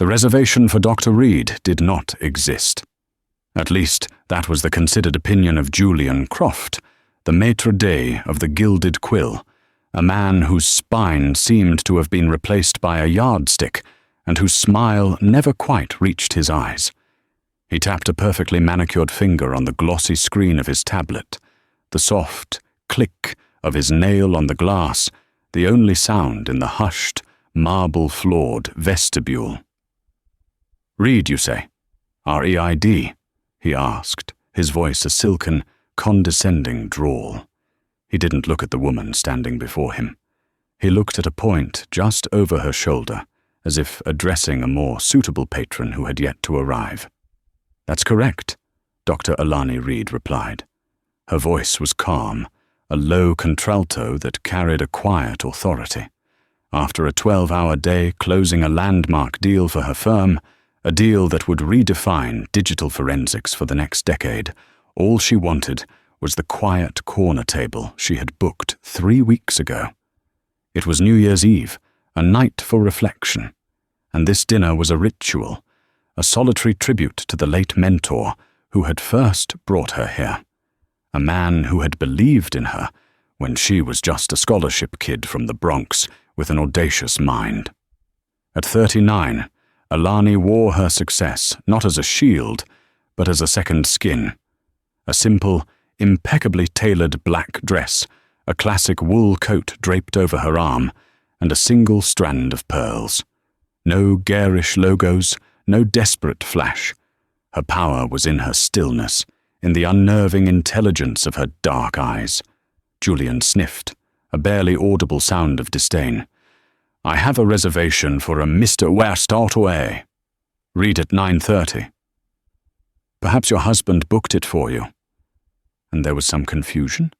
The reservation for Dr. Reed did not exist. At least, that was the considered opinion of Julian Croft, the maitre d' of the Gilded Quill, a man whose spine seemed to have been replaced by a yardstick and whose smile never quite reached his eyes. He tapped a perfectly manicured finger on the glossy screen of his tablet, the soft click of his nail on the glass, the only sound in the hushed, marble-floored vestibule. "Reed, you say? R-E-I-D?" he asked, his voice a silken, condescending drawl. He didn't look at the woman standing before him. He looked at a point just over her shoulder, as if addressing a more suitable patron who had yet to arrive. "That's correct," Dr. Alani Reed replied. Her voice was calm, a low contralto that carried a quiet authority. After a 12-hour day closing a landmark deal for her firm, a deal that would redefine digital forensics for the next decade, all she wanted was the quiet corner table she had booked 3 weeks ago. It was New Year's Eve, a night for reflection, and this dinner was a ritual, a solitary tribute to the late mentor who had first brought her here, a man who had believed in her when she was just a scholarship kid from the Bronx with an audacious mind. At 39, Alani wore her success not as a shield, but as a second skin. A simple, impeccably tailored black dress, a classic wool coat draped over her arm, and a single strand of pearls. No garish logos, no desperate flash. Her power was in her stillness, in the unnerving intelligence of her dark eyes. Julian sniffed, a barely audible sound of disdain. "I have a reservation for a Mr. Werstartoe. Read at 9:30. "Perhaps your husband booked it for you." And there was some confusion.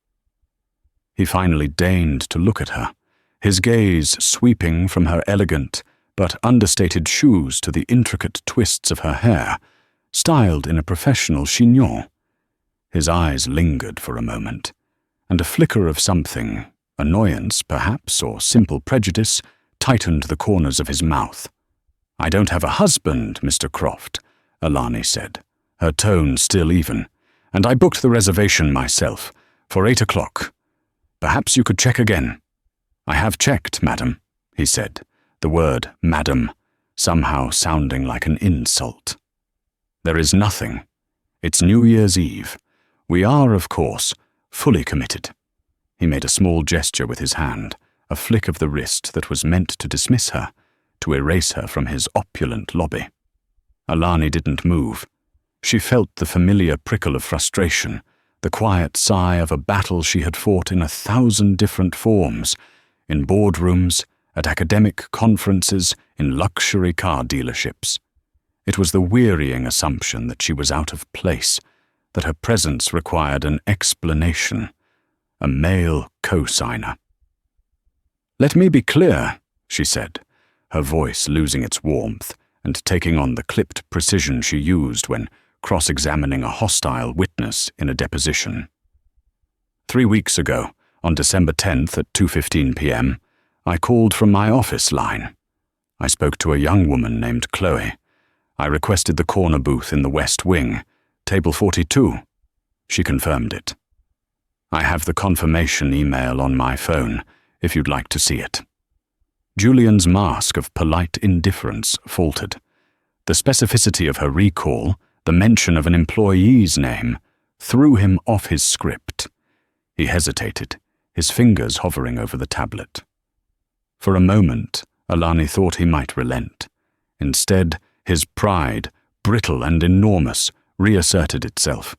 He finally deigned to look at her, his gaze sweeping from her elegant but understated shoes to the intricate twists of her hair, styled in a professional chignon. His eyes lingered for a moment, and a flicker of something, annoyance perhaps, or simple prejudice, tightened the corners of his mouth. "I don't have a husband, Mr. Croft," Alani said, her tone still even, "and I booked the reservation myself, for 8 o'clock. Perhaps you could check again." "I have checked, madam," he said, the word madam somehow sounding like an insult. "There is nothing. It's New Year's Eve. We are, of course, fully committed." He made a small gesture with his hand, a flick of the wrist that was meant to dismiss her, to erase her from his opulent lobby. Alani didn't move. She felt the familiar prickle of frustration, the quiet sigh of a battle she had fought in 1,000 different forms, in boardrooms, at academic conferences, in luxury car dealerships. It was the wearying assumption that she was out of place, that her presence required an explanation, a male co-signer. "Let me be clear," she said, her voice losing its warmth and taking on the clipped precision she used when cross-examining a hostile witness in a deposition. 3 weeks ago, on December 10th at 2:15 p.m., I called from my office line. I spoke to a young woman named Chloe. I requested the corner booth in the West Wing, table 42. She confirmed it. I have the confirmation email on my phone, if you'd like to see it. Julian's mask of polite indifference faltered. The specificity of her recall, the mention of an employee's name, threw him off his script. He hesitated, his fingers hovering over the tablet. For a moment, Alani thought he might relent. Instead, his pride, brittle and enormous, reasserted itself.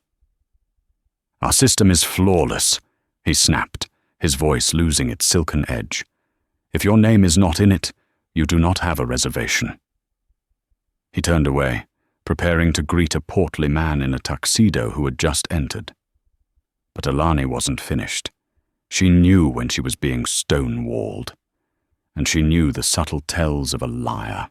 "Our system is flawless," he snapped, his voice losing its silken edge. "If your name is not in it, you do not have a reservation." He turned away, preparing to greet a portly man in a tuxedo who had just entered. But Alani wasn't finished. She knew when she was being stonewalled, and she knew the subtle tells of a liar.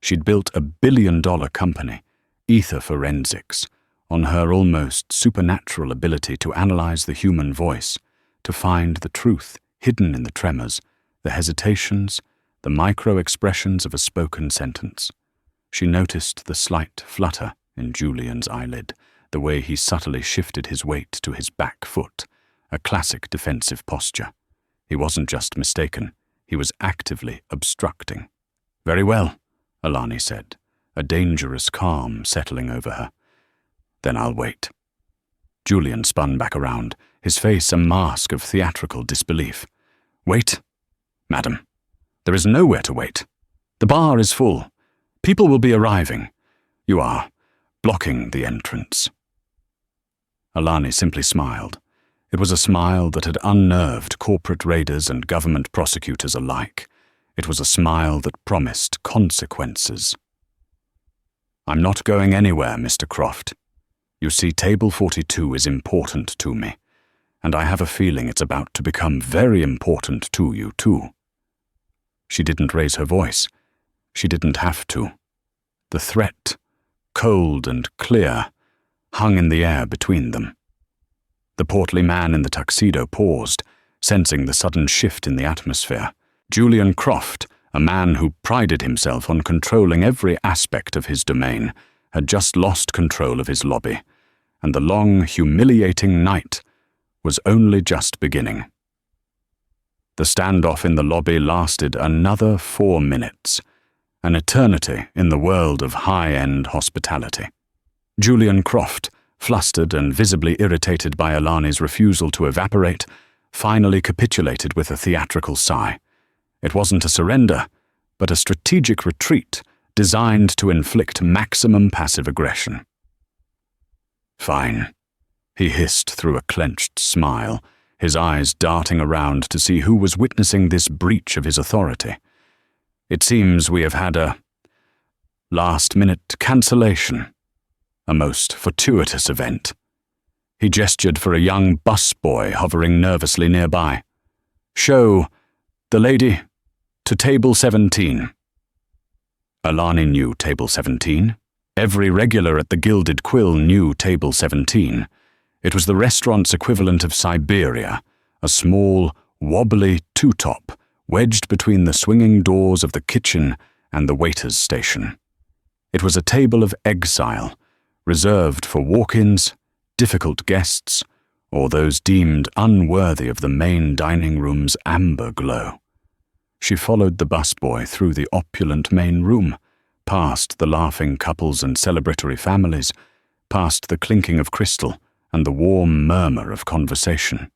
She'd built a billion-dollar company, Ether Forensics, on her almost supernatural ability to analyze the human voice, to find the truth hidden in the tremors, the hesitations, the micro-expressions of a spoken sentence. She noticed the slight flutter in Julian's eyelid, the way he subtly shifted his weight to his back foot, a classic defensive posture. He wasn't just mistaken, he was actively obstructing. "Very well," Alani said, a dangerous calm settling over her. "Then I'll wait." Julian spun back around, his face a mask of theatrical disbelief. "Wait? Madam, there is nowhere to wait. The bar is full. People will be arriving. You are blocking the entrance." Alani simply smiled. It was a smile that had unnerved corporate raiders and government prosecutors alike. It was a smile that promised consequences. "I'm not going anywhere, Mr. Croft. You see, Table 42 is important to me, and I have a feeling it's about to become very important to you, too." She didn't raise her voice. She didn't have to. The threat, cold and clear, hung in the air between them. The portly man in the tuxedo paused, sensing the sudden shift in the atmosphere. Julian Croft, a man who prided himself on controlling every aspect of his domain, had just lost control of his lobby, and the long, humiliating night was only just beginning. The standoff in the lobby lasted another 4 minutes, an eternity in the world of high-end hospitality. Julian Croft, flustered and visibly irritated by Alani's refusal to evaporate, finally capitulated with a theatrical sigh. It wasn't a surrender, but a strategic retreat designed to inflict maximum passive aggression. "Fine," he hissed through a clenched smile, his eyes darting around to see who was witnessing this breach of his authority. "It seems we have had a last-minute cancellation. A most fortuitous event." He gestured for a young busboy hovering nervously nearby. "Show the lady to Table 17. Alani knew Table 17. Every regular at the Gilded Quill knew Table 17. It was the restaurant's equivalent of Siberia, a small, wobbly two-top wedged between the swinging doors of the kitchen and the waiter's station. It was a table of exile, reserved for walk-ins, difficult guests, or those deemed unworthy of the main dining room's amber glow. She followed the busboy through the opulent main room, past the laughing couples and celebratory families, past the clinking of crystal and the warm murmur of conversation.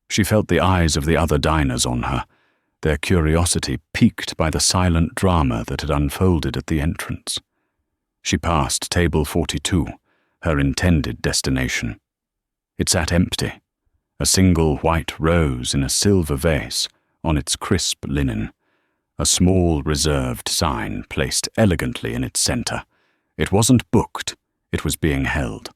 She felt the eyes of the other diners on her, their curiosity piqued by the silent drama that had unfolded at the entrance. She passed Table 42, her intended destination. It sat empty, a single white rose in a silver vase on its crisp linen, a small reserved sign placed elegantly in its center. It wasn't booked, it was being held.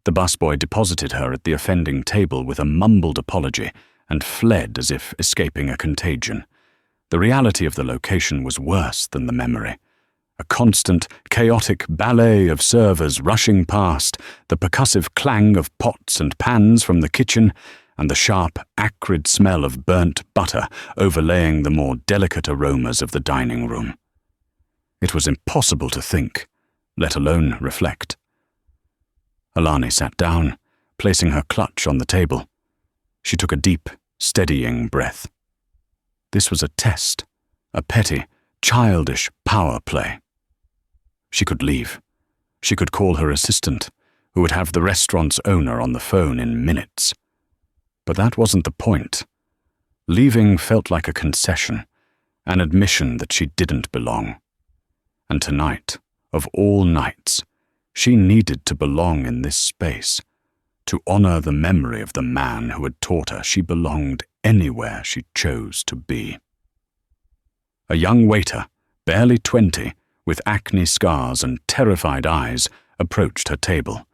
The busboy deposited her at the offending table with a mumbled apology and fled as if escaping a contagion. The reality of the location was worse than the memory. A constant, chaotic ballet of servers rushing past, the percussive clang of pots and pans from the kitchen, and the sharp, acrid smell of burnt butter overlaying the more delicate aromas of the dining room. It was impossible to think, let alone reflect. Alani sat down, placing her clutch on the table. She took a deep, steadying breath. This was a test, a petty, childish power play. She could leave. She could call her assistant, who would have the restaurant's owner on the phone in minutes. But that wasn't the point. Leaving felt like a concession, an admission that she didn't belong. And tonight, of all nights, she needed to belong in this space, to honor the memory of the man who had taught her she belonged anywhere she chose to be. A young waiter, barely 20, with acne scars and terrified eyes, approached her table.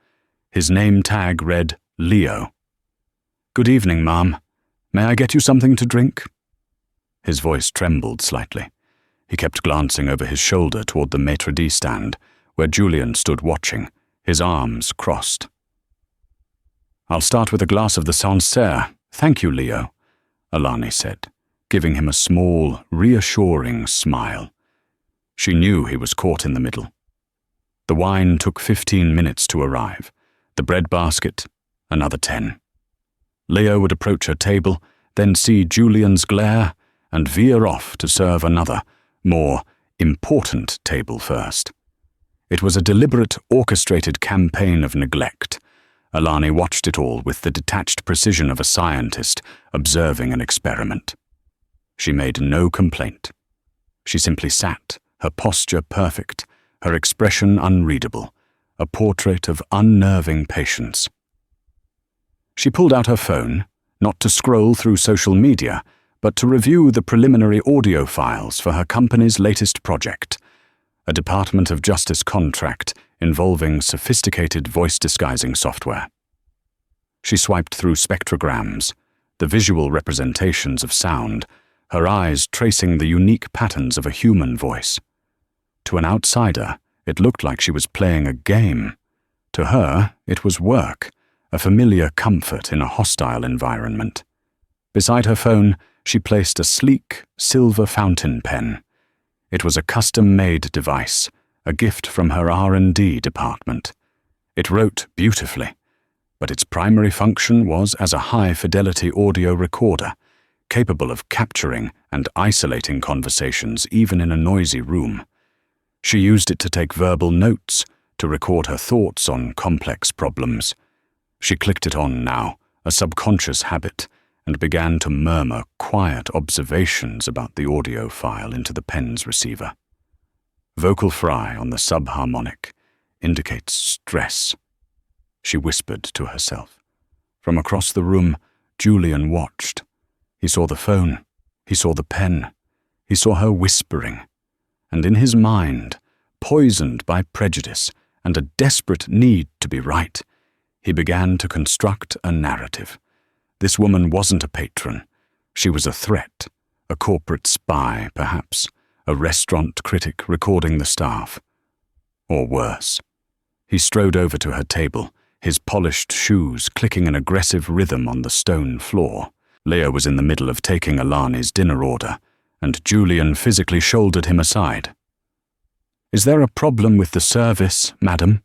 His name tag read Leo. "Good evening, ma'am. May I get you something to drink?" His voice trembled slightly. He kept glancing over his shoulder toward the maitre d' stand, where Julian stood watching, his arms crossed. "I'll start with a glass of the Sancerre. Thank you, Leo," Alani said, giving him a small, reassuring smile. She knew he was caught in the middle. The wine took 15 minutes to arrive. The bread basket, another 10. Leo would approach her table, then see Julian's glare, and veer off to serve another, more important table first. It was a deliberate, orchestrated campaign of neglect. Alani watched it all with the detached precision of a scientist observing an experiment. She made no complaint. She simply sat, her posture perfect, her expression unreadable, a portrait of unnerving patience. She pulled out her phone, not to scroll through social media, but to review the preliminary audio files for her company's latest project, a Department of Justice contract involving sophisticated voice-disguising software. She swiped through spectrograms, the visual representations of sound, her eyes tracing the unique patterns of a human voice. To an outsider, it looked like she was playing a game. To her, it was work, a familiar comfort in a hostile environment. Beside her phone, she placed a sleek, silver fountain pen. It was a custom-made device, a gift from her R&D department. It wrote beautifully, but its primary function was as a high-fidelity audio recorder, capable of capturing and isolating conversations even in a noisy room. She used it to take verbal notes, to record her thoughts on complex problems. She clicked it on now, a subconscious habit, and began to murmur quiet observations about the audio file into the pen's receiver. Vocal fry on the subharmonic indicates stress, she whispered to herself. From across the room, Julian watched. He saw the phone, he saw the pen, he saw her whispering, and in his mind, poisoned by prejudice and a desperate need to be right, he began to construct a narrative. This woman wasn't a patron. She was a threat, a corporate spy, perhaps, a restaurant critic recording the staff. Or worse. He strode over to her table, his polished shoes clicking an aggressive rhythm on the stone floor. Leo was in the middle of taking Alani's dinner order, and Julian physically shouldered him aside. "Is there a problem with the service, madam?"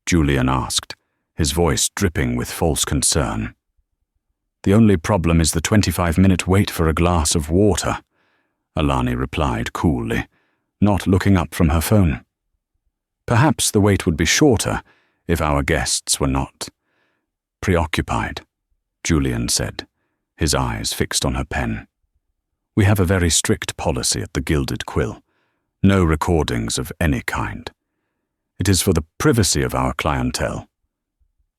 Julian asked, his voice dripping with false concern. "The only problem is the 25-minute wait for a glass of water," Alani replied coolly, not looking up from her phone. "Perhaps the wait would be shorter if our guests were not preoccupied," Julian said, his eyes fixed on her pen. "We have a very strict policy at the Gilded Quill. No recordings of any kind. It is for the privacy of our clientele."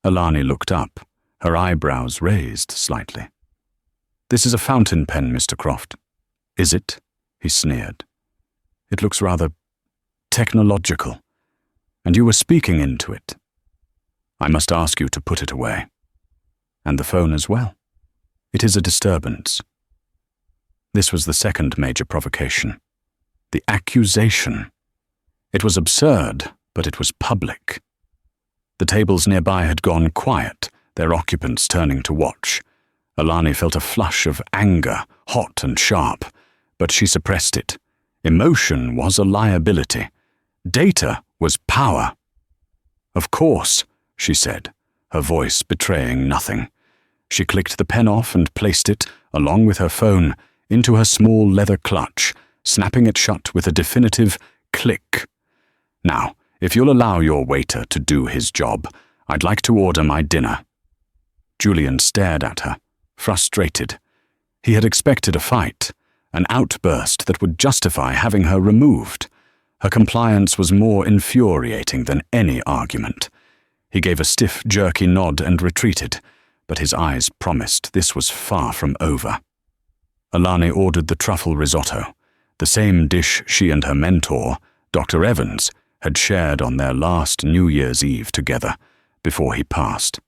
Alani looked up, her eyebrows raised slightly. "This is a fountain pen, Mr. Croft." "Is it?" he sneered. "It looks rather technological, and you were speaking into it. I must ask you to put it away. And the phone as well. It is a disturbance." This was the second major provocation. The accusation. It was absurd, but it was public. The tables nearby had gone quiet, their occupants turning to watch. Alani felt a flush of anger, hot and sharp, but she suppressed it. Emotion was a liability. Data was power. "Of course," she said, her voice betraying nothing. She clicked the pen off and placed it, along with her phone, into her small leather clutch, snapping it shut with a definitive click. "Now, if you'll allow your waiter to do his job, I'd like to order my dinner." Julian stared at her, frustrated. He had expected a fight, an outburst that would justify having her removed. Her compliance was more infuriating than any argument. He gave a stiff, jerky nod and retreated, but his eyes promised this was far from over. Alani ordered the truffle risotto, the same dish she and her mentor, Dr. Evans, had shared on their last New Year's Eve together, before he passed.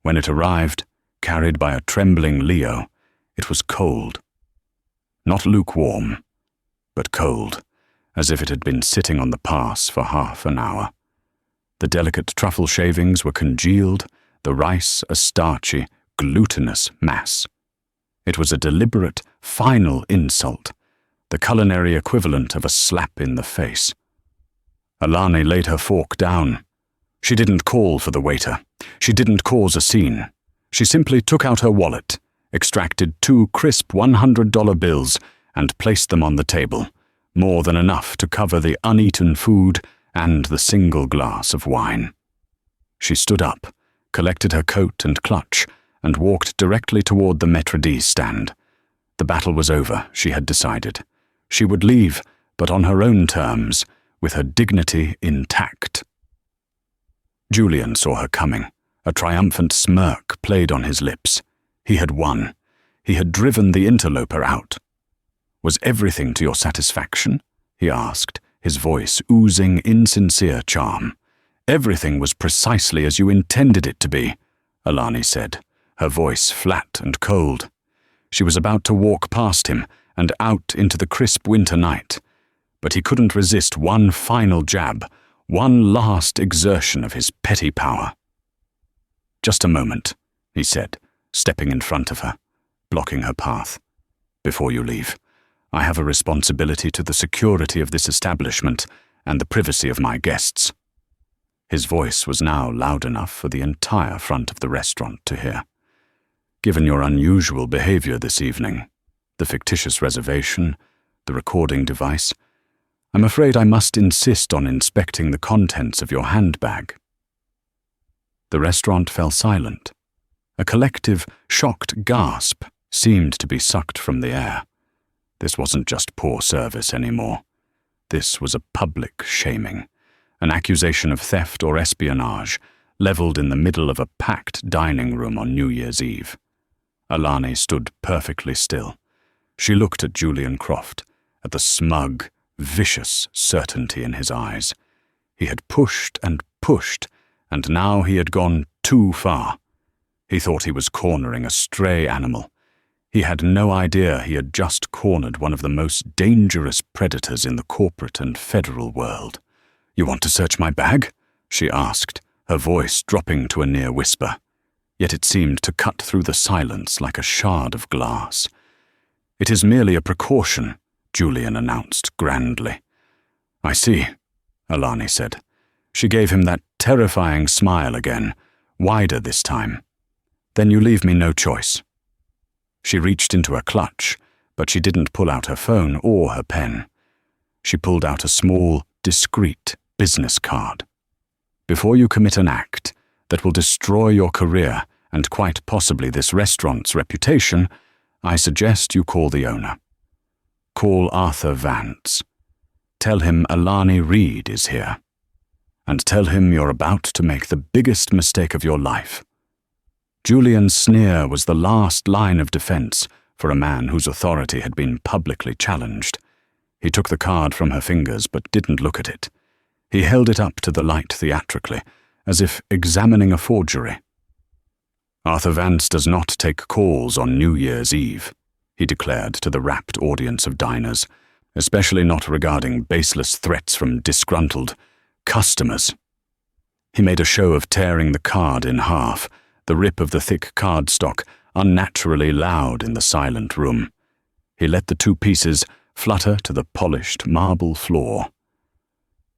When it arrived, carried by a trembling Leo, it was cold. Not lukewarm, but cold, as if it had been sitting on the pass for half an hour. The delicate truffle shavings were congealed, the rice a starchy, glutinous mass. It was a deliberate, final insult. the culinary equivalent of a slap in the face. Alani laid her fork down. She didn't call for the waiter. She didn't cause a scene. She simply took out her wallet, extracted 2 crisp $100 bills, and placed them on the table, more than enough to cover the uneaten food and the single glass of wine. She stood up, collected her coat and clutch, and walked directly toward the Maître d' stand. The battle was over, she had decided. She would leave, but on her own terms, with her dignity intact. Julian saw her coming. A triumphant smirk played on his lips. He had won. He had driven the interloper out. "Was everything to your satisfaction?" he asked, his voice oozing insincere charm. "Everything was precisely as you intended it to be," Alani said, her voice flat and cold. She was about to walk past him and out into the crisp winter night, but he couldn't resist one final jab, one last exertion of his petty power. "Just a moment," he said, stepping in front of her, blocking her path. "Before you leave, I have a responsibility to the security of this establishment and the privacy of my guests." His voice was now loud enough for the entire front of the restaurant to hear. "Given your unusual behavior this evening, the fictitious reservation, the recording device, I'm afraid I must insist on inspecting the contents of your handbag." The restaurant fell silent. A collective, shocked gasp seemed to be sucked from the air. This wasn't just poor service anymore. This was a public shaming, an accusation of theft or espionage, leveled in the middle of a packed dining room on New Year's Eve. Alani stood perfectly still. She looked at Julian Croft, at the smug, vicious certainty in his eyes. He had pushed, and now he had gone too far. He thought he was cornering a stray animal. He had no idea he had just cornered one of the most dangerous predators in the corporate and federal world. "You want to search my bag?" she asked, her voice dropping to a near whisper. Yet it seemed to cut through the silence like a shard of glass. "It is merely a precaution," Julian announced grandly. "I see," Alani said. She gave him that terrifying smile again, wider this time. "Then you leave me no choice." She reached into her clutch, but she didn't pull out her phone or her pen. She pulled out a small, discreet business card. "Before you commit an act that will destroy your career and quite possibly this restaurant's reputation, I suggest you call the owner. Call Arthur Vance. Tell him Alani Reed is here. And tell him you're about to make the biggest mistake of your life." Julian's sneer was the last line of defense for a man whose authority had been publicly challenged. He took the card from her fingers but didn't look at it. He held it up to the light theatrically, as if examining a forgery. "Arthur Vance does not take calls on New Year's Eve," he declared to the rapt audience of diners, especially not regarding baseless threats from disgruntled customers. He made a show of tearing the card in half, the rip of the thick cardstock unnaturally loud in the silent room. He let the 2 pieces flutter to the polished marble floor.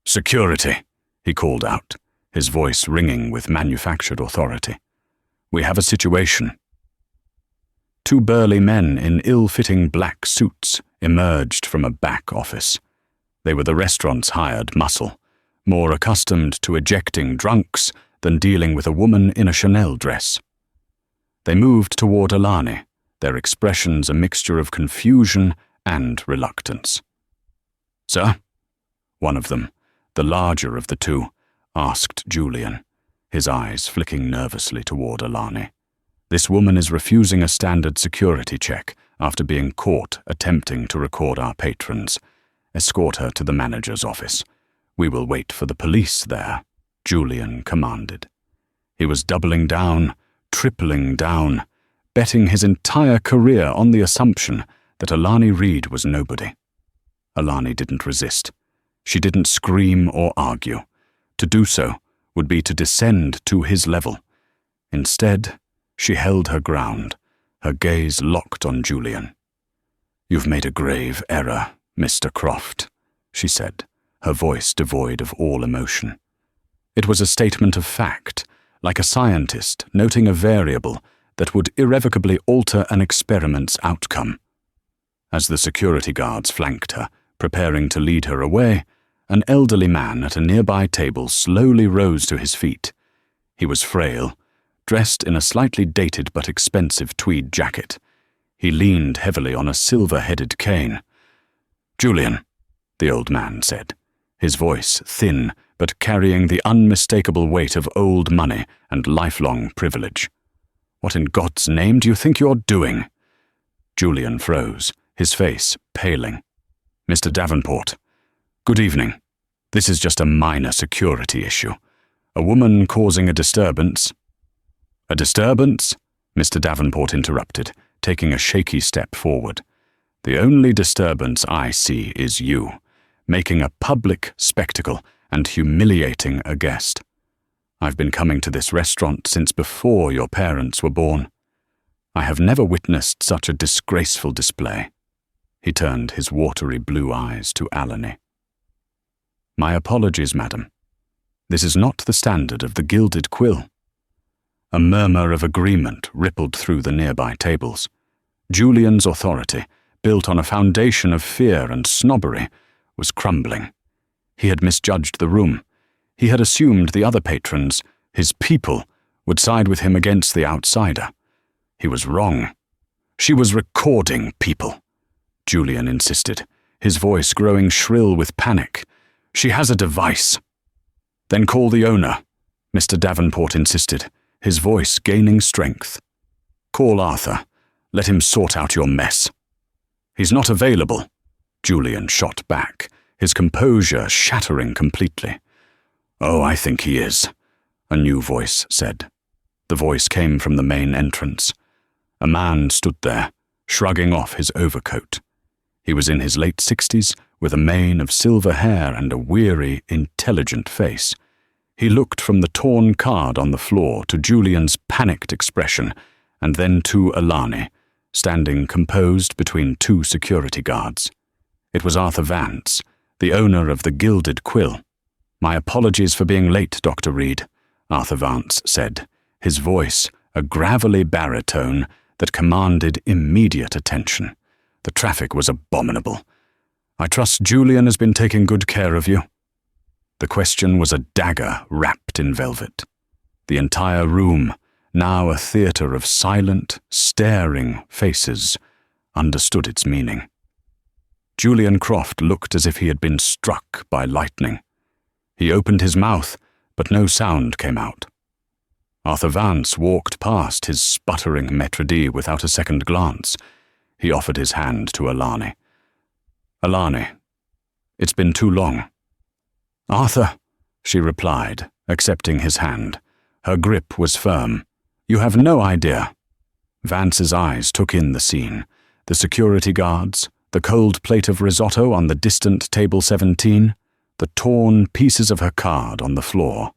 "Security," he called out, his voice ringing with manufactured authority. "We have a situation." 2 burly men in ill-fitting black suits emerged from a back office. They were the restaurant's hired muscle, more accustomed to ejecting drunks than dealing with a woman in a Chanel dress. They moved toward Alani, their expressions a mixture of confusion and reluctance. "Sir?" One of them, the larger of the 2, asked Julian, his eyes flicking nervously toward Alani. "This woman is refusing a standard security check after being caught attempting to record our patrons. Escort her to the manager's office. We will wait for the police there," Julian commanded. He was doubling down, tripling down, betting his entire career on the assumption that Alani Reed was nobody. Alani didn't resist. She didn't scream or argue. To do so would be to descend to his level. Instead, she held her ground, her gaze locked on Julian. "You've made a grave error, Mr. Croft," she said, her voice devoid of all emotion. It was a statement of fact, like a scientist noting a variable that would irrevocably alter an experiment's outcome. As the security guards flanked her, preparing to lead her away, an elderly man at a nearby table slowly rose to his feet. He was frail, dressed in a slightly dated but expensive tweed jacket. He leaned heavily on a silver-headed cane. "Julian," the old man said, his voice thin but carrying the unmistakable weight of old money and lifelong privilege. "What in God's name do you think you're doing?" Julian froze, his face paling. "Mr. Davenport, good evening. This is just a minor security issue. A woman causing a disturbance—" "A disturbance?" Mr. Davenport interrupted, taking a shaky step forward. "The only disturbance I see is you, making a public spectacle and humiliating a guest. I've been coming to this restaurant since before your parents were born. I have never witnessed such a disgraceful display." He turned his watery blue eyes to Alani. "My apologies, madam. This is not the standard of the Gilded Quill." A murmur of agreement rippled through the nearby tables. Julian's authority, built on a foundation of fear and snobbery, was crumbling. He had misjudged the room. He had assumed the other patrons, his people, would side with him against the outsider. He was wrong. "She was recording people," Julian insisted, his voice growing shrill with panic. "She has a device." "Then call the owner," Mr. Davenport insisted, his voice gaining strength. "Call Arthur. Let him sort out your mess." "He's not available," Julian shot back, his composure shattering completely. "Oh, I think he is," a new voice said. The voice came from the main entrance. A man stood there, shrugging off his overcoat. He was in his late 60s, with a mane of silver hair and a weary, intelligent face. He looked from the torn card on the floor to Julian's panicked expression, and then to Alani, standing composed between two security guards. It was Arthur Vance, the owner of the Gilded Quill. "My apologies for being late, Dr. Reed," Arthur Vance said, his voice a gravelly baritone that commanded immediate attention. "The traffic was abominable. I trust Julian has been taking good care of you." The question was a dagger wrapped in velvet. The entire room, now a theatre of silent, staring faces, understood its meaning. Julian Croft looked as if he had been struck by lightning. He opened his mouth, but no sound came out. Arthur Vance walked past his sputtering maître d' without a second glance. He offered his hand to Alani. "Alani, it's been too long." "Arthur," she replied, accepting his hand. Her grip was firm. "You have no idea." Vance's eyes took in the scene. The security guards, the cold plate of risotto on the distant table 17, the torn pieces of her card on the floor.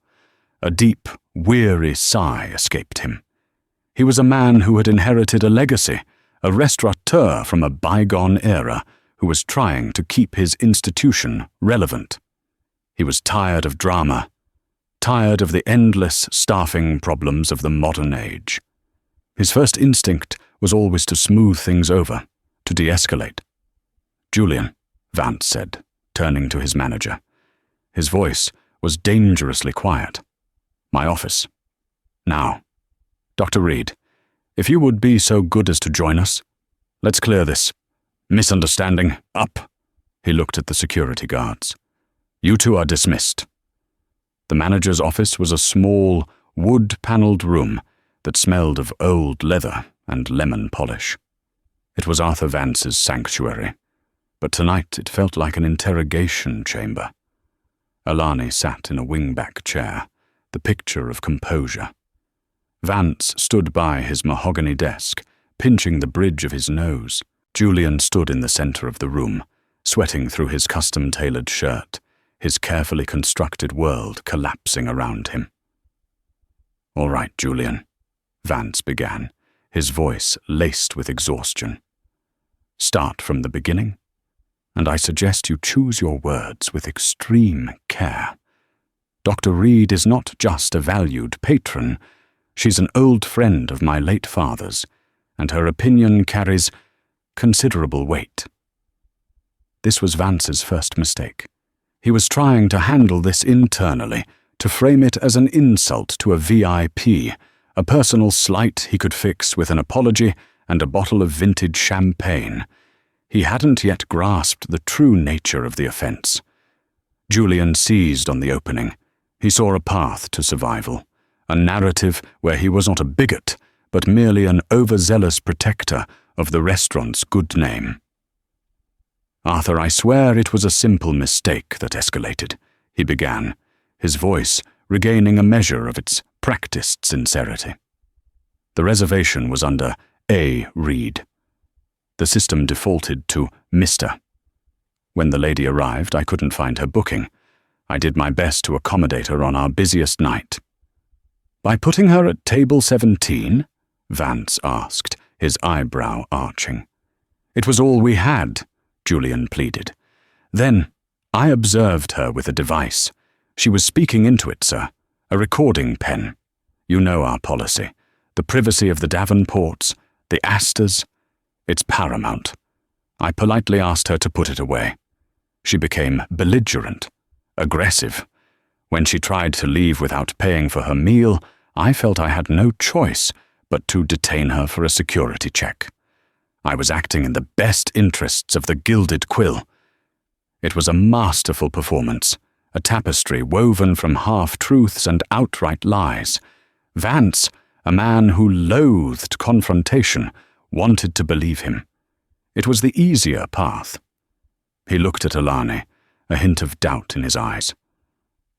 A deep, weary sigh escaped him. He was a man who had inherited a legacy, a restaurateur from a bygone era who was trying to keep his institution relevant. He was tired of drama, tired of the endless staffing problems of the modern age. His first instinct was always to smooth things over, to de-escalate. "Julian," Vance said, turning to his manager. His voice was dangerously quiet. "My office. Now, Dr. Reed, if you would be so good as to join us. Let's clear this. Misunderstanding, up." He looked at the security guards. "You two are dismissed." The manager's office was a small, wood-paneled room that smelled of old leather and lemon polish. It was Arthur Vance's sanctuary, but tonight it felt like an interrogation chamber. Alani sat in a wing-back chair, the picture of composure. Vance stood by his mahogany desk, pinching the bridge of his nose. Julian stood in the center of the room, sweating through his custom-tailored shirt, his carefully constructed world collapsing around him. "All right, Julian," Vance began, his voice laced with exhaustion. "Start from the beginning, and I suggest you choose your words with extreme care. Dr. Reed is not just a valued patron, she's an old friend of my late father's, and her opinion carries considerable weight." This was Vance's first mistake. He was trying to handle this internally, to frame it as an insult to a VIP, a personal slight he could fix with an apology and a bottle of vintage champagne. He hadn't yet grasped the true nature of the offense. Julian seized on the opening. He saw a path to survival, a narrative where he was not a bigot, but merely an overzealous protector of the restaurant's good name. "Arthur, I swear it was a simple mistake that escalated," he began, his voice regaining a measure of its practiced sincerity. "The reservation was under A. Reed. The system defaulted to Mr. When the lady arrived, I couldn't find her booking. I did my best to accommodate her on our busiest night." "By putting her at table 17? Vance asked, his eyebrow arching. "It was all we had," Julian pleaded. "Then I observed her with a device. She was speaking into it, sir. A recording pen. You know our policy. The privacy of the Davenports, the Astors. It's paramount. I politely asked her to put it away. She became belligerent, aggressive. When she tried to leave without paying for her meal, I felt I had no choice but to detain her for a security check. I was acting in the best interests of the Gilded Quill. It was a masterful performance, a tapestry woven from half-truths and outright lies. Vance, a man who loathed confrontation, wanted to believe him. It was the easier path. He looked at Alani, a hint of doubt in his eyes.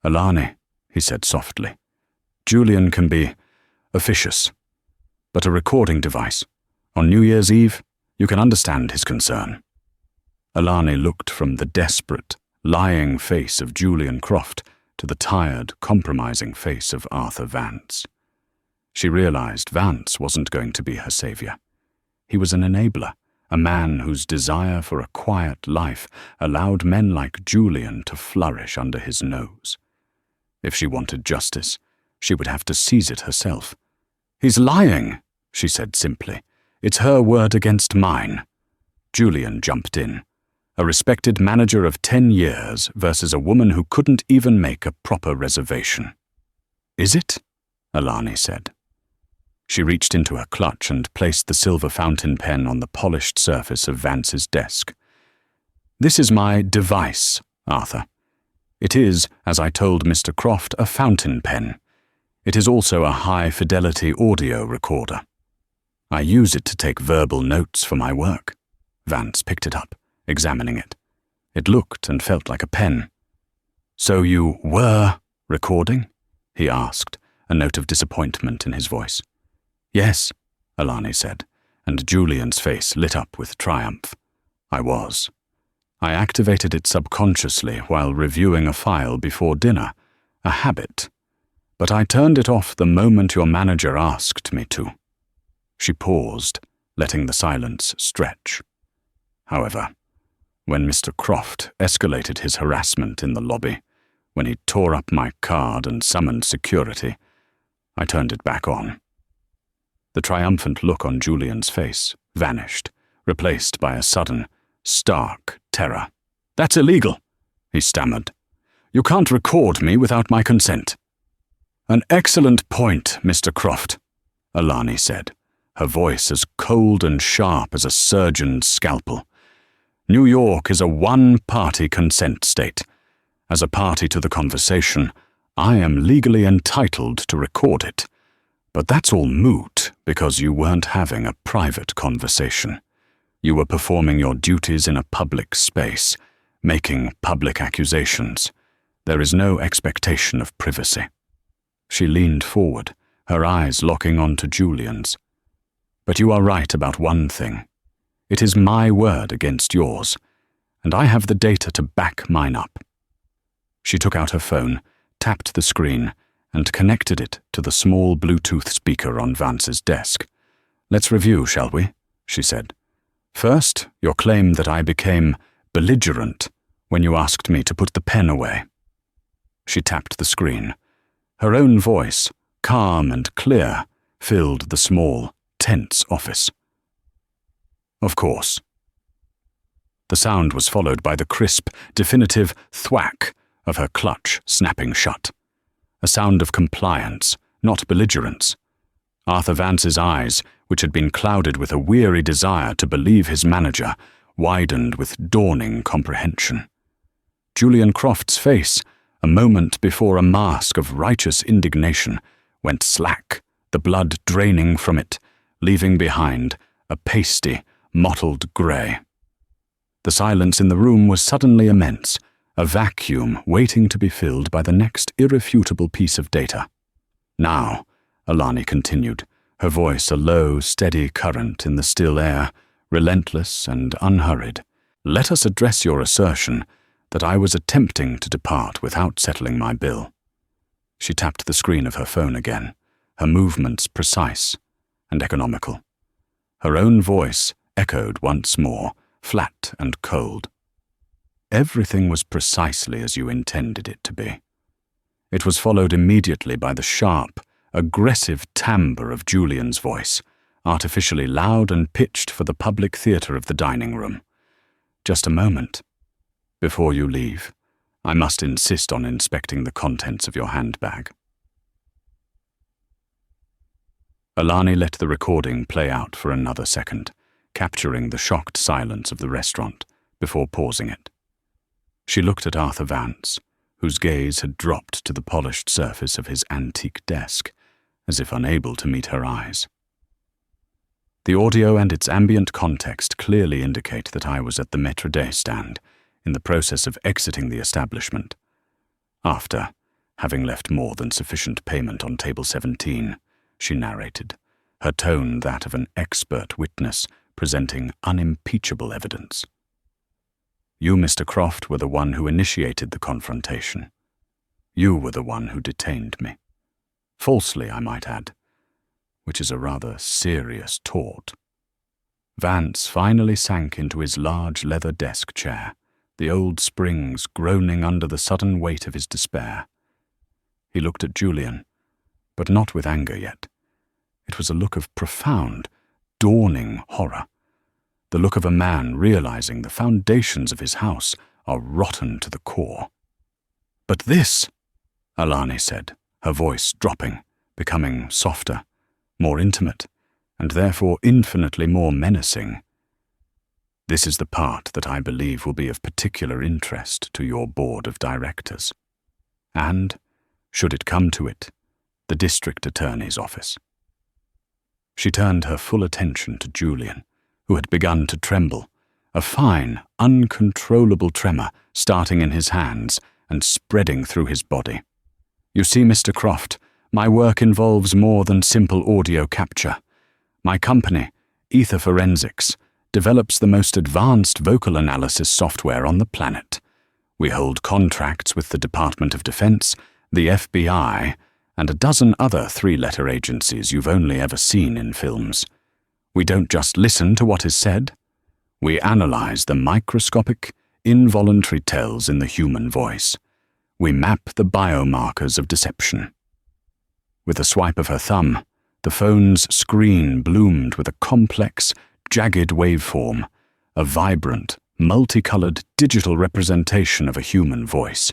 "Alani," he said softly, "Julian can be officious, but a recording device, on New Year's Eve, you can understand his concern." Alani looked from the desperate, lying face of Julian Croft to the tired, compromising face of Arthur Vance. She realized Vance wasn't going to be her savior. He was an enabler, a man whose desire for a quiet life allowed men like Julian to flourish under his nose. If she wanted justice, she would have to seize it herself. "He's lying," she said simply. "It's her word against mine." Julian jumped in. A respected manager of 10 years versus a woman who couldn't even make a proper reservation. "Is it?" Alani said. She reached into her clutch and placed the silver fountain pen on the polished surface of Vance's desk. "This is my device, Arthur. It is, as I told Mr. Croft, a fountain pen. It is also a high-fidelity audio recorder. I use it to take verbal notes for my work." Vance picked it up, examining it. It looked and felt like a pen. "So you were recording?" he asked, a note of disappointment in his voice. "Yes," Alani said, and Julian's face lit up with triumph. "I was. I activated it subconsciously while reviewing a file before dinner, a habit. But I turned it off the moment your manager asked me to." She paused, letting the silence stretch. "However, when Mr. Croft escalated his harassment in the lobby, when he tore up my card and summoned security, I turned it back on." The triumphant look on Julian's face vanished, replaced by a sudden, stark terror. "That's illegal," he stammered. "You can't record me without my consent." "An excellent point, Mr. Croft," Alani said, her voice as cold and sharp as a surgeon's scalpel. "New York is a one-party consent state. As a party to the conversation, I am legally entitled to record it. But that's all moot because you weren't having a private conversation. You were performing your duties in a public space, making public accusations. There is no expectation of privacy." She leaned forward, her eyes locking onto Julian's. "But you are right about one thing. It is my word against yours, and I have the data to back mine up." She took out her phone, tapped the screen, and connected it to the small Bluetooth speaker on Vance's desk. "Let's review, shall we?" she said. "First, your claim that I became belligerent, when you asked me to put the pen away." She tapped the screen. Her own voice, calm and clear, filled the small, tense office. "Of course." The sound was followed by the crisp, definitive thwack of her clutch snapping shut. A sound of compliance, not belligerence. Arthur Vance's eyes, which had been clouded with a weary desire to believe his manager, widened with dawning comprehension. Julian Croft's face, a moment before a mask of righteous indignation, went slack, the blood draining from it, leaving behind a pasty, mottled grey. The silence in the room was suddenly immense, a vacuum waiting to be filled by the next irrefutable piece of data. "Now," Alani continued, her voice a low, steady current in the still air, relentless and unhurried, "let us address your assertion that I was attempting to depart without settling my bill." She tapped the screen of her phone again, her movements precise and economical. Her own voice echoed once more, flat and cold. "Everything was precisely as you intended it to be." It was followed immediately by the sharp, aggressive timbre of Julian's voice, artificially loud and pitched for the public theatre of the dining room. "Just a moment. Before you leave, I must insist on inspecting the contents of your handbag." Alani let the recording play out for another second, capturing the shocked silence of the restaurant before pausing it. She looked at Arthur Vance, whose gaze had dropped to the polished surface of his antique desk, as if unable to meet her eyes. "The audio and its ambient context clearly indicate that I was at the Maître d' stand, in the process of exiting the establishment. After, having left more than sufficient payment on table 17, she narrated, her tone that of an expert witness presenting unimpeachable evidence. You, Mr. Croft, were the one who initiated the confrontation. You were the one who detained me. Falsely, I might add, which is a rather serious tort." Vance finally sank into his large leather desk chair, the old springs groaning under the sudden weight of his despair. He looked at Julian, but not with anger yet. It was a look of profound, dawning horror, the look of a man realizing the foundations of his house are rotten to the core. "But this," Alani said, her voice dropping, becoming softer, more intimate, and therefore infinitely more menacing. "This is the part that I believe will be of particular interest to your board of directors. And, should it come to it, the district attorney's office." She turned her full attention to Julian, who had begun to tremble, a fine, uncontrollable tremor starting in his hands and spreading through his body. "You see, Mr. Croft, my work involves more than simple audio capture. My company, Ether Forensics, develops the most advanced vocal analysis software on the planet. We hold contracts with the Department of Defense, the FBI, and a dozen other three-letter agencies you've only ever seen in films. We don't just listen to what is said. We analyze the microscopic, involuntary tells in the human voice. We map the biomarkers of deception." With a swipe of her thumb, the phone's screen bloomed with a complex, jagged waveform, a vibrant, multicolored digital representation of a human voice.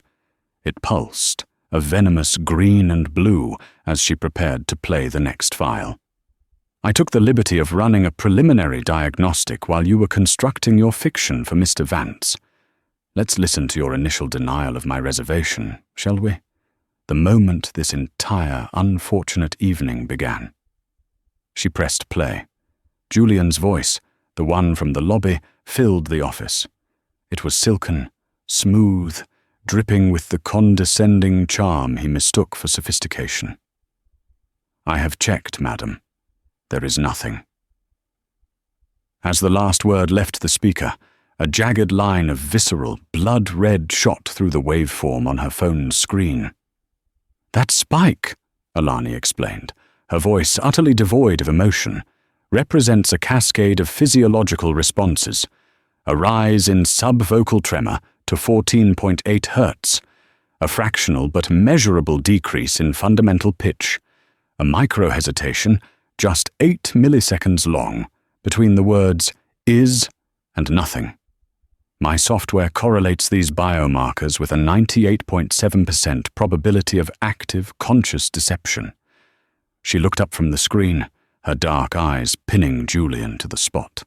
It pulsed, a venomous green and blue, as she prepared to play the next file. "I took the liberty of running a preliminary diagnostic while you were constructing your fiction for Mr. Vance. Let's listen to your initial denial of my reservation, shall we? The moment this entire unfortunate evening began." She pressed play. Julian's voice, the one from the lobby, filled the office. It was silken, smooth, dripping with the condescending charm he mistook for sophistication. "I have checked, madam. There is nothing." As the last word left the speaker, a jagged line of visceral, blood-red shot through the waveform on her phone's screen. "That spike," Alani explained, her voice utterly devoid of emotion, "represents a cascade of physiological responses. a rise in subvocal tremor to 14.8 Hz, a fractional but measurable decrease in fundamental pitch, a micro-hesitation just 8 milliseconds long between the words is and nothing. My software correlates these biomarkers with a 98.7% probability of active conscious deception. She looked up from the screen, her dark eyes pinning Julian to the spot.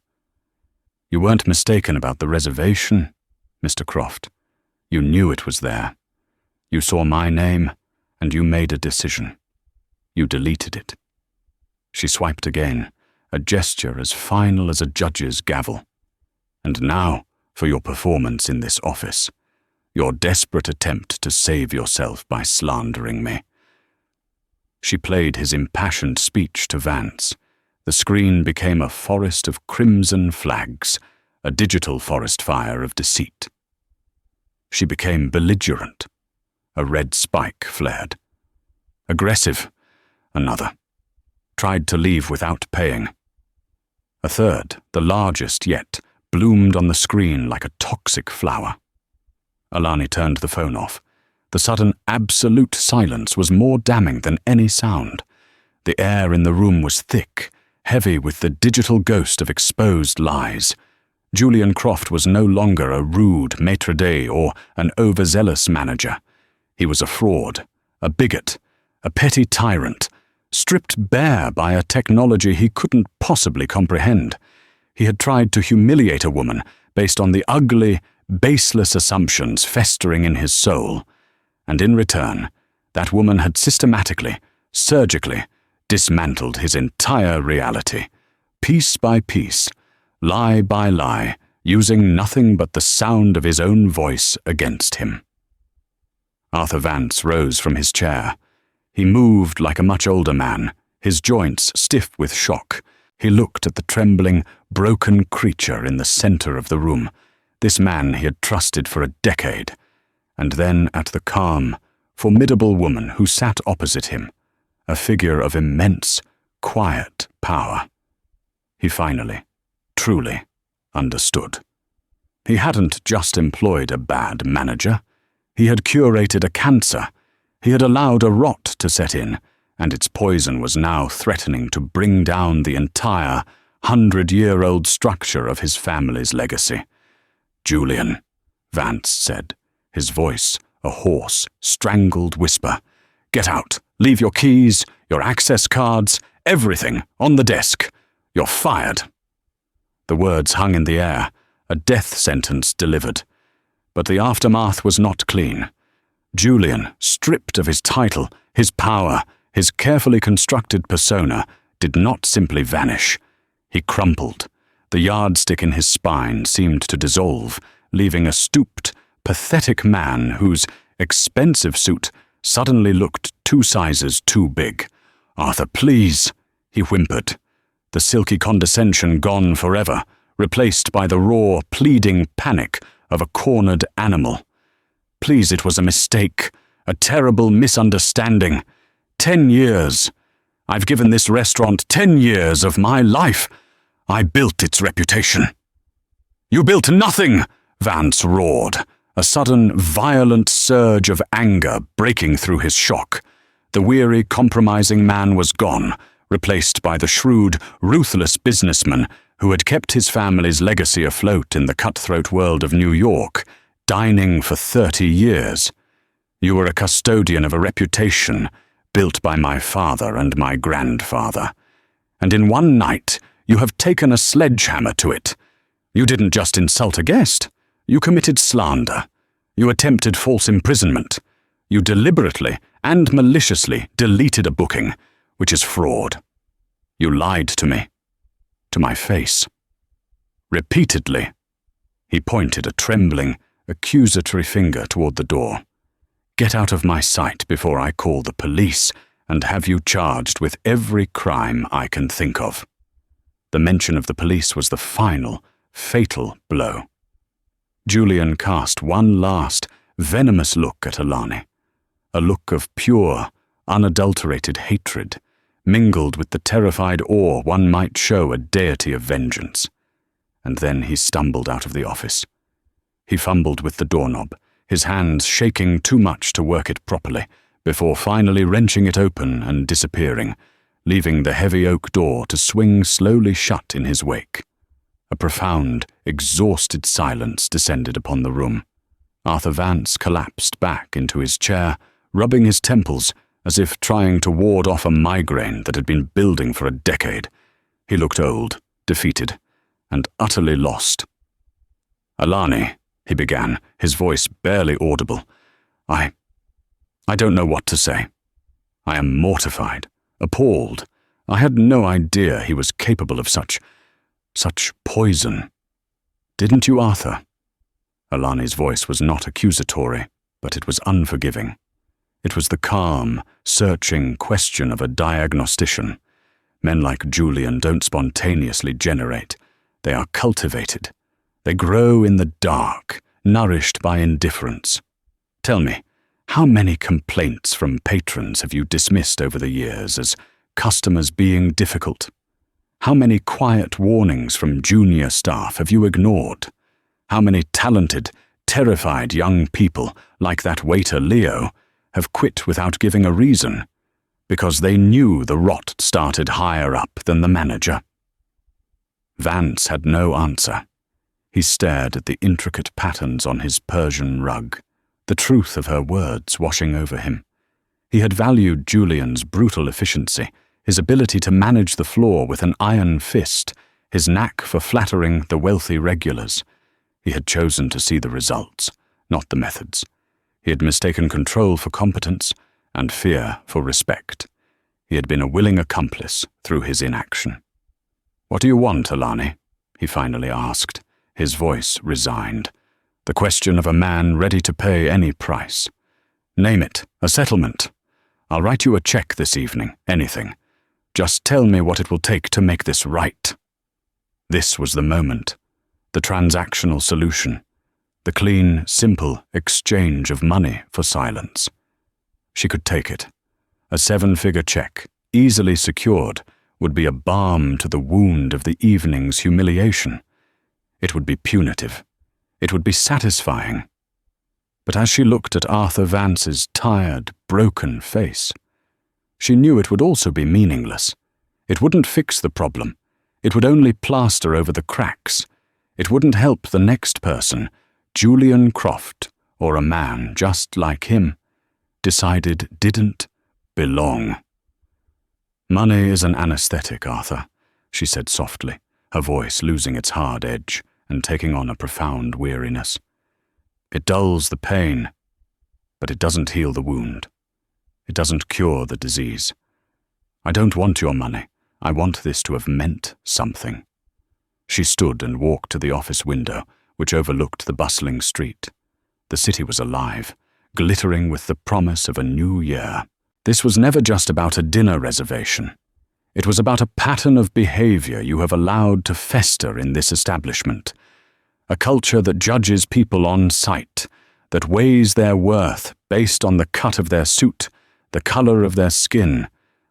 You weren't mistaken about the reservation, Mr. Croft. You knew it was there. You saw my name, and you made a decision. You deleted it. She swiped again, a gesture as final as a judge's gavel. And now, for your performance in this office, your desperate attempt to save yourself by slandering me. She played his impassioned speech to Vance. The screen became a forest of crimson flags, a digital forest fire of deceit. She became belligerent. A red spike flared. Aggressive, another. Tried to leave without paying. A third, the largest yet, bloomed on the screen like a toxic flower. Alani turned the phone off. The sudden absolute silence was more damning than any sound. The air in the room was thick, heavy with the digital ghost of exposed lies. Julian Croft was no longer a rude maitre d' or an overzealous manager. He was a fraud, a bigot, a petty tyrant, stripped bare by a technology he couldn't possibly comprehend. He had tried to humiliate a woman based on the ugly, baseless assumptions festering in his soul. And in return, that woman had systematically, surgically, dismantled his entire reality, piece by piece, lie by lie, using nothing but the sound of his own voice against him. Arthur Vance rose from his chair. He moved like a much older man, his joints stiff with shock. He looked at the trembling, broken creature in the center of the room, this man he had trusted for a decade, and then at the calm, formidable woman who sat opposite him, a figure of immense, quiet power. He finally, truly, understood. He hadn't just employed a bad manager. He had curated a cancer. He had allowed a rot to set in, and its poison was now threatening to bring down the entire 100-year-old structure of his family's legacy. Julian, Vance said, his voice a hoarse, strangled whisper. Get out. Leave your keys, your access cards, everything on the desk. You're fired. The words hung in the air, a death sentence delivered. But the aftermath was not clean. Julian, stripped of his title, his power, his carefully constructed persona, did not simply vanish. He crumpled. The yardstick in his spine seemed to dissolve, leaving a stooped, pathetic man whose expensive suit suddenly looked 2 sizes too big. Arthur, please, he whimpered. The silky condescension gone forever, replaced by the raw, pleading panic of a cornered animal. Please, it was a mistake, a terrible misunderstanding. 10 years. I've given this restaurant 10 years of my life. I built its reputation. You built nothing, Vance roared, a sudden, violent surge of anger breaking through his shock. The weary, compromising man was gone, replaced by the shrewd, ruthless businessman who had kept his family's legacy afloat in the cutthroat world of New York, dining for 30 years. You were a custodian of a reputation built by my father and my grandfather. And in one night, you have taken a sledgehammer to it. You didn't just insult a guest. You committed slander. You attempted false imprisonment. You deliberately and maliciously deleted a booking, which is fraud. You lied to me. To my face. Repeatedly. He pointed a trembling, accusatory finger toward the door. Get out of my sight before I call the police and have you charged with every crime I can think of. The mention of the police was the final, fatal blow. Julian cast one last, venomous look at Alani, a look of pure, unadulterated hatred, mingled with the terrified awe one might show a deity of vengeance. and then he stumbled out of the office. He fumbled with the doorknob, his hands shaking too much to work it properly, before finally wrenching it open and disappearing, leaving the heavy oak door to swing slowly shut in his wake. A profound, exhausted silence descended upon the room. Arthur Vance collapsed back into his chair, rubbing his temples as if trying to ward off a migraine that had been building for a decade. He looked old, defeated, and utterly lost. "Alani," he began, his voice barely audible. I don't know what to say. I am mortified, appalled. I had no idea he was capable of such poison. Didn't you, Arthur?" Alani's voice was not accusatory, but it was unforgiving. It was the calm, searching question of a diagnostician. Men like Julian don't spontaneously generate. They are cultivated. They grow in the dark, nourished by indifference. Tell me, how many complaints from patrons have you dismissed over the years as customers being difficult? How many quiet warnings from junior staff have you ignored? How many talented, terrified young people, like that waiter Leo, have quit without giving a reason, because they knew the rot started higher up than the manager? Vance had no answer. He stared at the intricate patterns on his Persian rug, the truth of her words washing over him. He had valued Julian's brutal efficiency, his ability to manage the floor with an iron fist, his knack for flattering the wealthy regulars. He had chosen to see the results, not the methods. He had mistaken control for competence and fear for respect. He had been a willing accomplice through his inaction. "What do you want, Alani?" he finally asked, his voice resigned. The question of a man ready to pay any price. "Name it, a settlement. I'll write you a check this evening, anything. Just tell me what it will take to make this right." This was the moment, the transactional solution, the clean, simple exchange of money for silence. She could take it. A 7-figure check, easily secured, would be a balm to the wound of the evening's humiliation. It would be punitive. It would be satisfying. But as she looked at Arthur Vance's tired, broken face, she knew it would also be meaningless. It wouldn't fix the problem. It would only plaster over the cracks. It wouldn't help the next person, Julian Croft, or a man just like him, decided didn't belong. "Money is an anesthetic, Arthur," she said softly, her voice losing its hard edge and taking on a profound weariness. "It dulls the pain, but it doesn't heal the wound. It doesn't cure the disease. I don't want your money. I want this to have meant something." She stood and walked to the office window, which overlooked the bustling street. The city was alive, glittering with the promise of a new year. This was never just about a dinner reservation. It was about a pattern of behavior you have allowed to fester in this establishment. A culture that judges people on sight, that weighs their worth based on the cut of their suit, the color of their skin,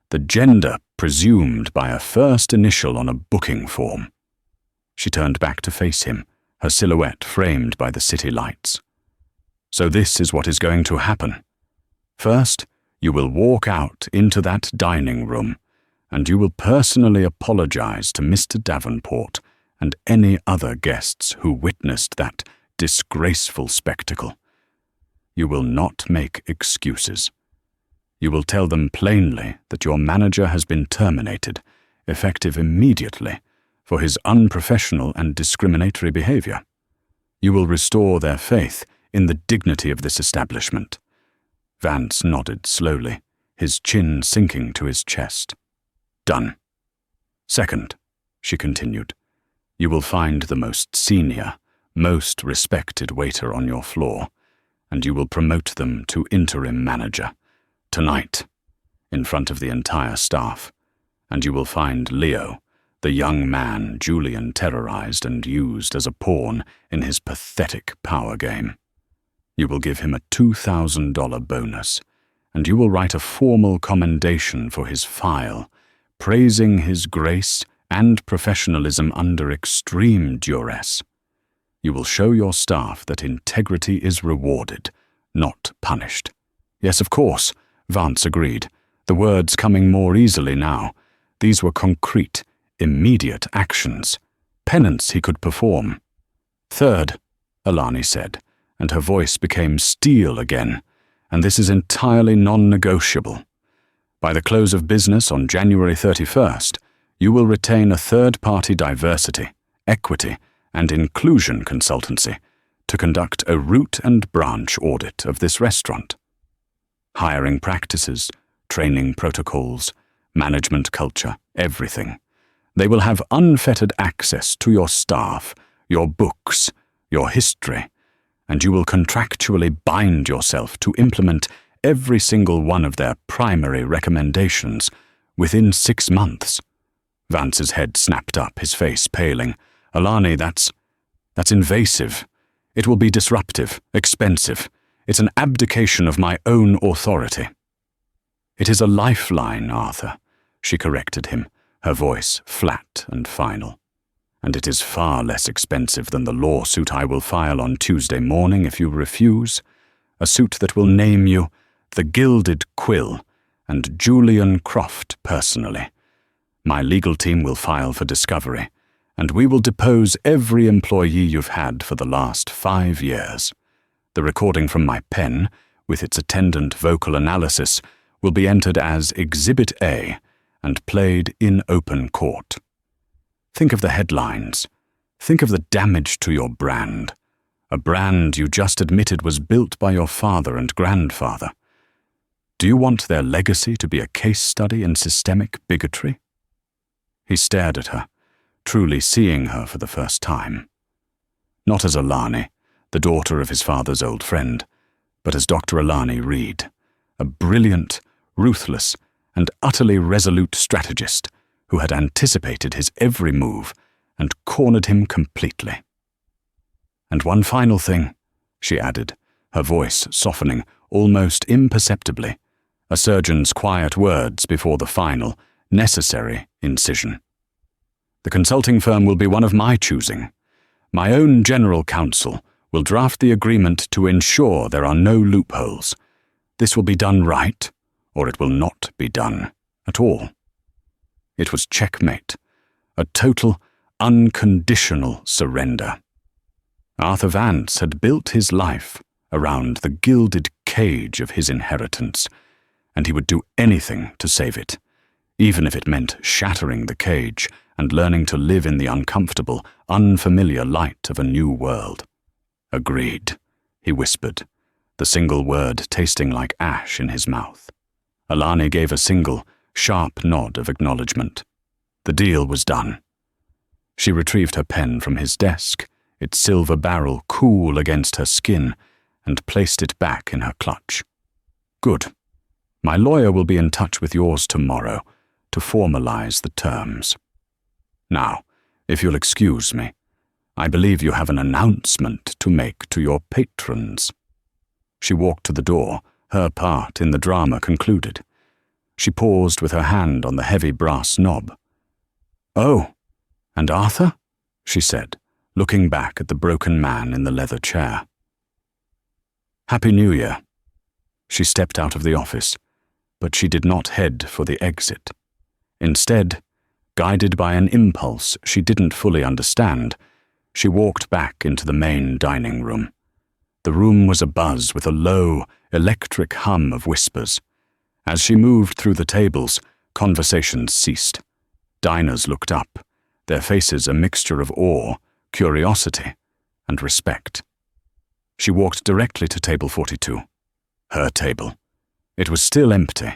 the gender presumed by a first initial on a booking form. She turned back to face him, her silhouette framed by the city lights. "So this is what is going to happen. First, you will walk out into that dining room, and you will personally apologize to Mr. Davenport and any other guests who witnessed that disgraceful spectacle. You will not make excuses. You will tell them plainly that your manager has been terminated, effective immediately, for his unprofessional and discriminatory behavior. You will restore their faith in the dignity of this establishment." Vance nodded slowly, his chin sinking to his chest. "Done. Second," she continued, "you will find the most senior, most respected waiter on your floor, and you will promote them to interim manager, tonight, in front of the entire staff, and you will find Leo, the young man Julian terrorized and used as a pawn in his pathetic power game. You will give him a $2,000 bonus, and you will write a formal commendation for his file, praising his grace and professionalism under extreme duress. You will show your staff that integrity is rewarded, not punished. Yes, of course, Vance agreed, the words coming more easily now. These were concrete, immediate actions, penance he could perform. Third, Alani said, and her voice became steel again, and this is entirely non-negotiable. By the close of business on January 31st, you will retain a third-party diversity, equity, and inclusion consultancy to conduct a root and branch audit of this restaurant. Hiring practices, training protocols, management culture, everything. They will have unfettered access to your staff, your books, your history, and you will contractually bind yourself to implement every single one of their primary recommendations within 6 months. Vance's head snapped up, his face paling. Alani, that's invasive. It will be disruptive, expensive. It's an abdication of my own authority. It is a lifeline, Arthur, she corrected him, her voice flat and final. And it is far less expensive than the lawsuit I will file on Tuesday morning if you refuse, a suit that will name you the Gilded Quill and Julian Croft personally. My legal team will file for discovery, and we will depose every employee you've had for the last 5 years. The recording from my pen, with its attendant vocal analysis, will be entered as Exhibit A and played in open court. Think of the headlines. Think of the damage to your brand. A brand you just admitted was built by your father and grandfather. Do you want their legacy to be a case study in systemic bigotry? He stared at her, truly seeing her for the first time. Not as Alani, the daughter of his father's old friend, but as Dr. Alani Reed, a brilliant, ruthless, and utterly resolute strategist who had anticipated his every move and cornered him completely. And one final thing, she added, her voice softening almost imperceptibly, a surgeon's quiet words before the final, necessary incision. The consulting firm will be one of my choosing. My own general counsel will draft the agreement to ensure there are no loopholes. This will be done right, or it will not be done at all. It was checkmate, a total, unconditional surrender. Arthur Vance had built his life around the gilded cage of his inheritance, and he would do anything to save it, even if it meant shattering the cage and learning to live in the uncomfortable, unfamiliar light of a new world. Agreed, he whispered, the single word tasting like ash in his mouth. Alani gave a single, sharp nod of acknowledgement. The deal was done. She retrieved her pen from his desk, its silver barrel cool against her skin, and placed it back in her clutch. Good. My lawyer will be in touch with yours tomorrow to formalize the terms. Now, if you'll excuse me, I believe you have an announcement to make to your patrons. She walked to the door, her part in the drama concluded. She paused with her hand on the heavy brass knob. Oh, and Arthur? She said, looking back at the broken man in the leather chair. Happy New Year. She stepped out of the office, but she did not head for the exit. Instead, guided by an impulse she didn't fully understand, she walked back into the main dining room. The room was abuzz with a low, electric hum of whispers. As she moved through the tables, conversations ceased. Diners looked up, their faces a mixture of awe, curiosity, and respect. She walked directly to table 42, her table. It was still empty,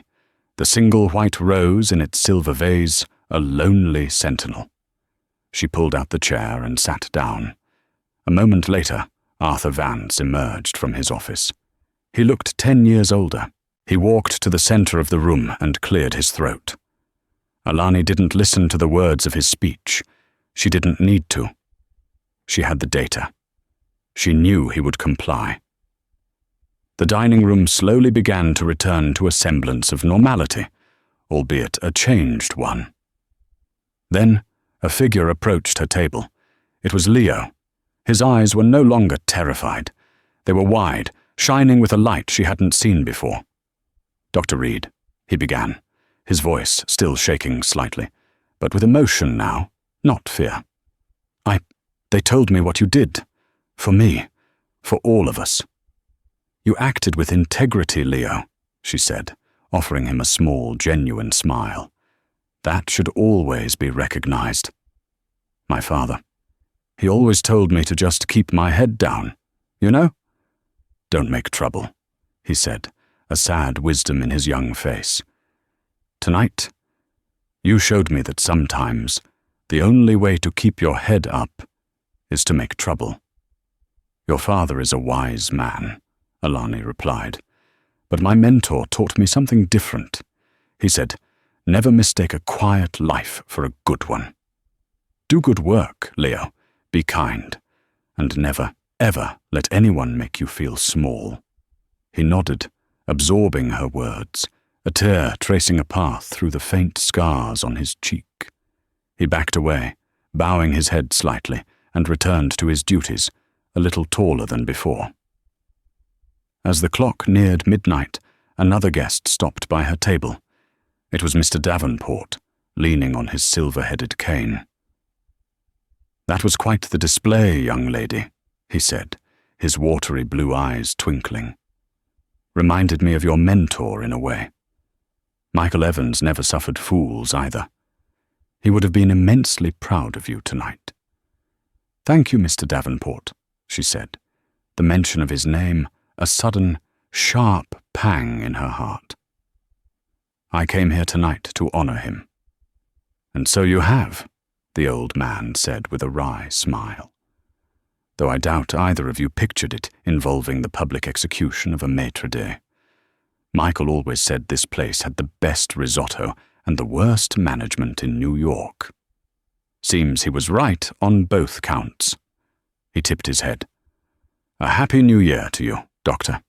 the single white rose in its silver vase a lonely sentinel. She pulled out the chair and sat down. A moment later, Arthur Vance emerged from his office. He looked 10 years older. He walked to the center of the room and cleared his throat. Alani didn't listen to the words of his speech. She didn't need to. She had the data. She knew he would comply. The dining room slowly began to return to a semblance of normality, albeit a changed one. Then, A figure approached her table. It was Leo. His eyes were no longer terrified. They were wide, shining with a light she hadn't seen before. "Dr. Reed," he began, his voice still shaking slightly, but with emotion now, not fear. They told me what you did. For me. For all of us." "You acted with integrity, Leo," she said, offering him a small, genuine smile. "That should always be recognized. My father. He always told me to just keep my head down, you know? Don't make trouble," he said, a sad wisdom in his young face. "Tonight, you showed me that sometimes the only way to keep your head up is to make trouble." "Your father is a wise man," Alani replied, "but my mentor taught me something different. He said, never mistake a quiet life for a good one. Do good work, Leo, be kind, and never, ever let anyone make you feel small." He nodded, absorbing her words, a tear tracing a path through the faint scars on his cheek. He backed away, bowing his head slightly, and returned to his duties, a little taller than before. As the clock neared midnight, another guest stopped by her table. It was Mr. Davenport, leaning on his silver-headed cane. "That was quite the display, young lady," he said, his watery blue eyes twinkling. "Reminded me of your mentor in a way. Michael Evans never suffered fools either. He would have been immensely proud of you tonight." "Thank you, Mr. Davenport," she said, the mention of his name a sudden, sharp pang in her heart. "I came here tonight to honor him." "And so you have," the old man said with a wry smile. "Though I doubt either of you pictured it involving the public execution of a maitre d'. Michael always said this place had the best risotto and the worst management in New York. Seems he was right on both counts." He tipped his head. "A happy new year to you, Doctor."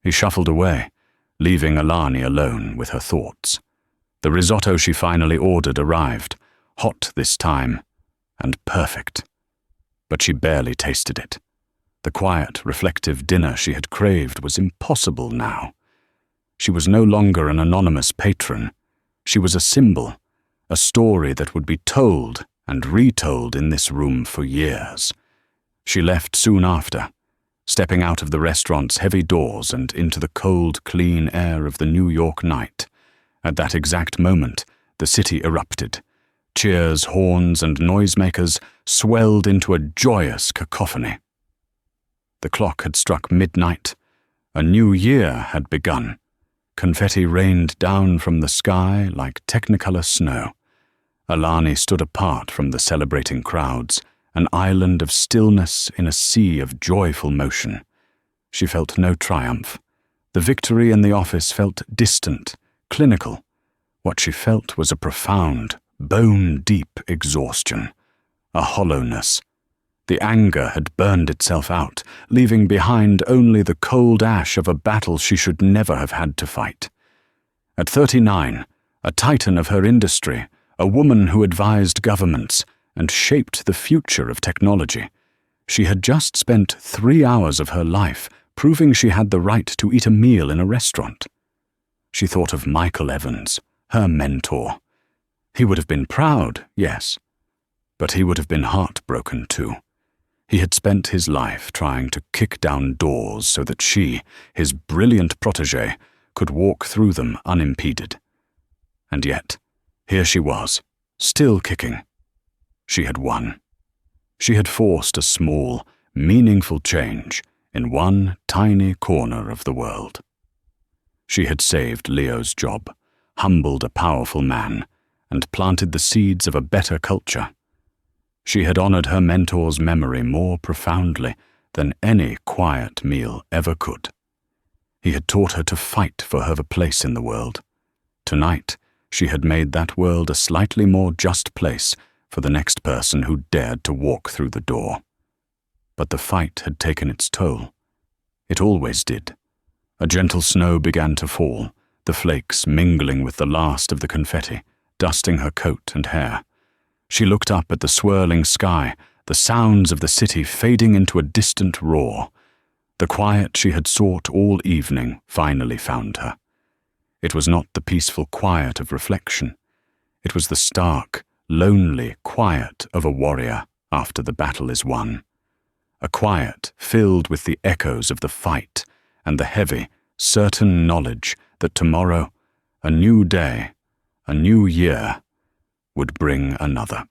He shuffled away, leaving Alani alone with her thoughts. The risotto she finally ordered arrived, hot this time, and perfect. But she barely tasted it. The quiet, reflective dinner she had craved was impossible now. She was no longer an anonymous patron. She was a symbol, a story that would be told and retold in this room for years. She left soon after, stepping out of the restaurant's heavy doors and into the cold, clean air of the New York night. At that exact moment, the city erupted. Cheers, horns, and noisemakers swelled into a joyous cacophony. The clock had struck midnight. A new year had begun. Confetti rained down from the sky like Technicolor snow. Alani stood apart from the celebrating crowds, an island of stillness in a sea of joyful motion. She felt no triumph. The victory in the office felt distant, clinical. What she felt was a profound, bone-deep exhaustion, a hollowness. The anger had burned itself out, leaving behind only the cold ash of a battle she should never have had to fight. At 39, a titan of her industry, a woman who advised governments and shaped the future of technology, she had just spent 3 hours of her life proving she had the right to eat a meal in a restaurant. She thought of Michael Evans, her mentor. He would have been proud, yes, but he would have been heartbroken too. He had spent his life trying to kick down doors so that she, his brilliant protégé, could walk through them unimpeded. And yet, here she was, still kicking. She had won. She had forced a small, meaningful change in one tiny corner of the world. She had saved Leo's job, humbled a powerful man, and planted the seeds of a better culture. She had honored her mentor's memory more profoundly than any quiet meal ever could. He had taught her to fight for her place in the world. Tonight, she had made that world a slightly more just place for the next person who dared to walk through the door. But the fight had taken its toll. It always did. A gentle snow began to fall, the flakes mingling with the last of the confetti, dusting her coat and hair. She looked up at the swirling sky, the sounds of the city fading into a distant roar. The quiet she had sought all evening finally found her. It was not the peaceful quiet of reflection. It was the stark, lonely quiet of a warrior after the battle is won. A quiet filled with the echoes of the fight and the heavy, certain knowledge that tomorrow, a new day, a new year, would bring another.